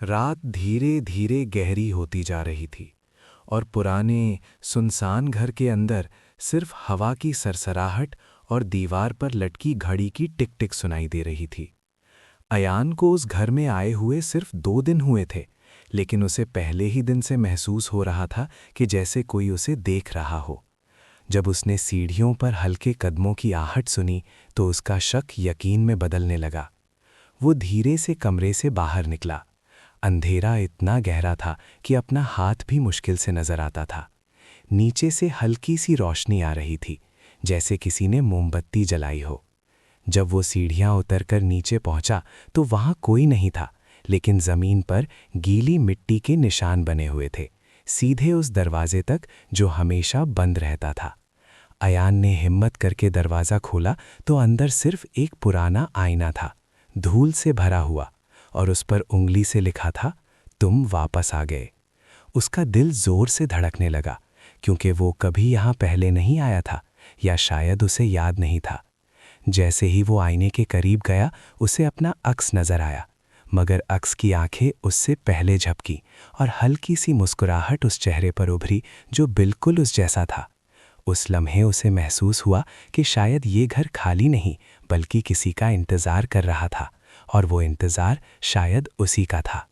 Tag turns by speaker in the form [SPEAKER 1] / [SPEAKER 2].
[SPEAKER 1] रात धीरे धीरे गहरी होती जा रही थी और पुराने सुनसान घर के अंदर सिर्फ हवा की सरसराहट और दीवार पर लटकी घड़ी की टिक टिक सुनाई दे रही थी। अयान को उस घर में आए हुए सिर्फ 2 दिन हुए थे, लेकिन उसे पहले ही दिन से महसूस हो रहा था कि जैसे कोई उसे देख रहा हो। जब उसने सीढ़ियों पर हल्के कदमों की आहट सुनी तो उसका शक यकीन में बदलने लगा। वो धीरे से कमरे से बाहर निकला। अंधेरा इतना गहरा था कि अपना हाथ भी मुश्किल से नजर आता था। नीचे से हल्की सी रोशनी आ रही थी, जैसे किसी ने मोमबत्ती जलाई हो। जब वो सीढ़ियां उतरकर नीचे पहुंचा तो वहां कोई नहीं था, लेकिन जमीन पर गीली मिट्टी के निशान बने हुए थे, सीधे उस दरवाजे तक जो हमेशा बंद रहता था। अयान ने हिम्मत करके दरवाज़ा खोला तो अंदर सिर्फ एक पुराना आईना था, धूल से भरा हुआ, और उस पर उंगली से लिखा था, तुम वापस आ गए। उसका दिल जोर से धड़कने लगा, क्योंकि वो कभी यहाँ पहले नहीं आया था, या शायद उसे याद नहीं था। जैसे ही वो आईने के करीब गया, उसे अपना अक्स नजर आया, मगर अक्स की आंखें उससे पहले झपकी और हल्की सी मुस्कुराहट उस चेहरे पर उभरी जो बिल्कुल उस जैसा था। उस लम्हे उसे महसूस हुआ कि शायद ये घर खाली नहीं बल्कि किसी का इंतज़ार कर रहा था, और वो इंतज़ार शायद उसी का था।